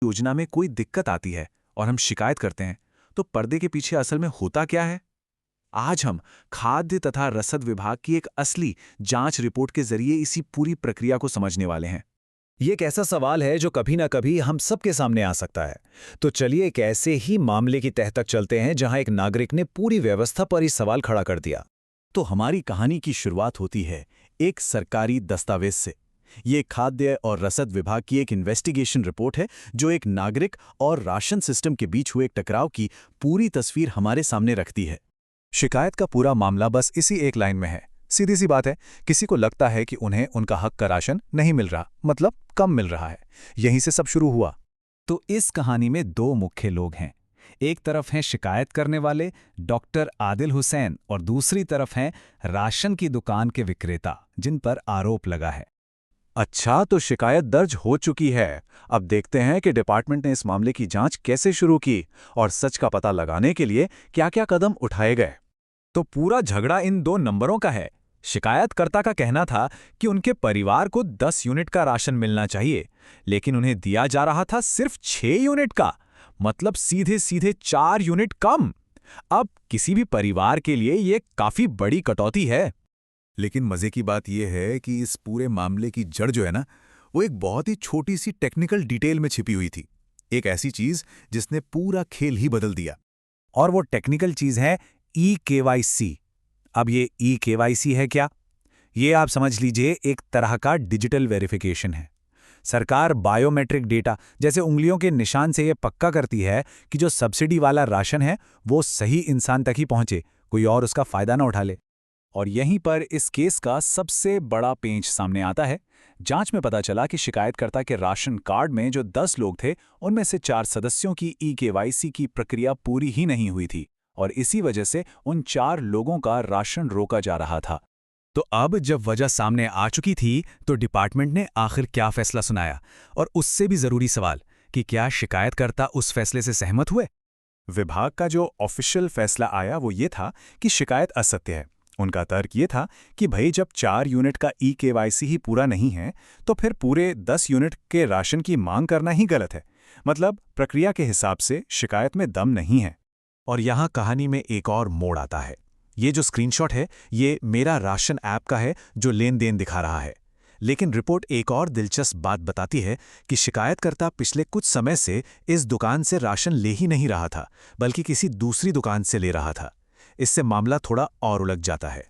योजना में कोई दिक्कत आती है और हम शिकायत करते हैं, तो पर्दे के पीछे असल में होता क्या है? आज हम खाद्य तथा रसद विभाग की एक असली जांच रिपोर्ट के जरिए इसी पूरी प्रक्रिया को समझने वाले हैं। ये एक ऐसा सवाल है जो कभी ना कभी हम सबके सामने आ सकता है। तो चलिए एक ऐसे ही मामले की तह तक चलते हैं जहां एक नागरिक ने पूरी व्यवस्था पर ही सवाल खड़ा कर दिया। तो हमारी कहानी की शुरुआत होती है एक सरकारी दस्तावेज से। ये खाद्य और रसद विभाग की एक इन्वेस्टिगेशन रिपोर्ट है जो एक नागरिक और राशन सिस्टम के बीच हुए एक टकराव की पूरी तस्वीर हमारे सामने रखती है। शिकायत का पूरा मामला बस इसी एक लाइन में है। सीधी सी बात है, किसी को लगता है कि उन्हें उनका हक का राशन नहीं मिल रहा, मतलब कम मिल रहा है। यहीं से सब शुरू हुआ। तो इस कहानी में दो मुख्य लोग हैं। एक तरफ हैं शिकायत करने वाले डॉक्टर आदिल हुसैन और दूसरी तरफ हैं राशन की दुकान के विक्रेता जिन पर आरोप लगा है। अच्छा, तो शिकायत दर्ज हो चुकी है। अब देखते हैं कि डिपार्टमेंट ने इस मामले की जांच कैसे शुरू की और सच का पता लगाने के लिए क्या-क्या कदम उठाए गए। तो पूरा झगड़ा इन दो नंबरों का है। शिकायतकर्ता का कहना था कि उनके परिवार को 10 यूनिट का राशन मिलना चाहिए, लेकिन उन्हें दिया जा रहा था सिर्फ 6 यूनिट का, मतलब सीधे सीधे 4 यूनिट कम। अब किसी भी परिवार के लिए ये काफी बड़ी कटौती है। लेकिन मजे की बात यह है कि इस पूरे मामले की जड़ जो है ना, वो एक बहुत ही छोटी सी टेक्निकल डिटेल में छिपी हुई थी। एक ऐसी चीज जिसने पूरा खेल ही बदल दिया। और वो टेक्निकल चीज है ई-केवाईसी। अब ये ई-केवाईसी है क्या? ये आप समझ लीजिए एक तरह का डिजिटल वेरिफिकेशन है। सरकार बायोमेट्रिक डेटा जैसे उंगलियों के निशान से ये पक्का करती है कि जो सब्सिडी वाला राशन है वो सही इंसान तक ही पहुंचे, कोई और उसका फायदा ना उठा ले। और यहीं पर इस केस का सबसे बड़ा पेंच सामने आता है। जांच में पता चला कि शिकायतकर्ता के राशन कार्ड में जो 10 लोग थे, उनमें से 4 सदस्यों की ई-केवाईसी की प्रक्रिया पूरी ही नहीं हुई थी और इसी वजह से उन 4 लोगों का राशन रोका जा रहा था। तो अब जब वजह सामने आ चुकी थी, तो डिपार्टमेंट ने आखिर क्या फैसला सुनाया? और उससे भी जरूरी सवाल कि क्या शिकायतकर्ता उस फैसले से सहमत हुए? विभाग का जो ऑफिशियल फैसला आया वो ये था कि शिकायत असत्य है। उनका तर्क ये था कि भाई जब 4 यूनिट का ई-केवाईसी ही पूरा नहीं है, तो फिर पूरे 10 यूनिट के राशन की मांग करना ही गलत है। मतलब प्रक्रिया के हिसाब से शिकायत में दम नहीं है। और यहाँ कहानी में एक और मोड़ आता है। ये जो स्क्रीनशॉट है, ये मेरा राशन ऐप का है जो लेन देन दिखा रहा है। लेकिन रिपोर्ट एक और दिलचस्प बात बताती है कि शिकायतकर्ता पिछले कुछ समय से इस दुकान से राशन ले ही नहीं रहा था, बल्कि किसी दूसरी दुकान से ले रहा था। इससे मामला थोड़ा और उलझ जाता है।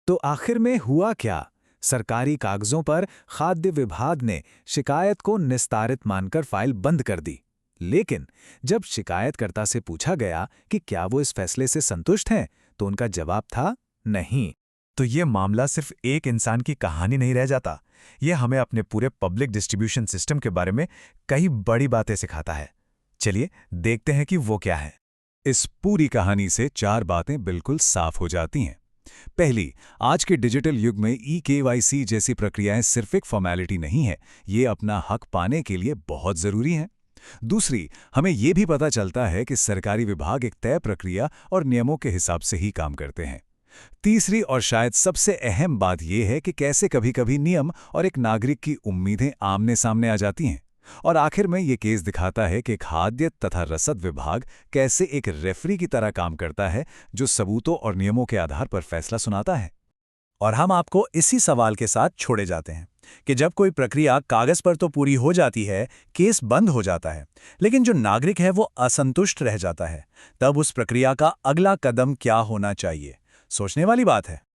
तो आखिर में हुआ क्या? सरकारी कागजों पर खाद्य विभाग ने शिकायत को निस्तारित मानकर फाइल बंद कर दी। लेकिन जब शिकायतकर्ता से पूछा गया कि क्या वो इस फैसले से संतुष्ट हैं, तो उनका जवाब था नहीं। तो ये मामला सिर्फ एक इंसान की कहानी नहीं रह जाता, ये हमें अपने पूरे पब्लिक डिस्ट्रीब्यूशन सिस्टम के बारे में कई बड़ी बातें सिखाता है। चलिए देखते हैं कि वो क्या है। इस पूरी कहानी से 4 बातें बिल्कुल साफ हो जाती हैं। पहली, आज के डिजिटल युग में ई-केवाईसी जैसी प्रक्रियाएं सिर्फ एक फॉर्मेलिटी नहीं है, ये अपना हक पाने के लिए बहुत जरूरी हैं। दूसरी, हमें यह भी पता चलता है कि सरकारी विभाग एक तय प्रक्रिया और नियमों के हिसाब से ही काम करते हैं। तीसरी और शायद सबसे अहम बात यह है कि कैसे कभी-कभी नियम और एक नागरिक की उम्मीदें आमने सामने आ जाती हैं। और आखिर में ये केस दिखाता है कि खाद्य तथा रसद विभाग कैसे एक रेफरी की तरह काम करता है, जो सबूतों और नियमों के आधार पर फैसला सुनाता है। और हम आपको इसी सवाल के साथ छोड़े जाते हैं कि जब कोई प्रक्रिया कागज पर तो पूरी हो जाती है, केस बंद हो जाता है, लेकिन जो नागरिक है वो असंतुष्ट रह जाता है, तब उस प्रक्रिया का अगला कदम क्या होना चाहिए? सोचने वाली बात है।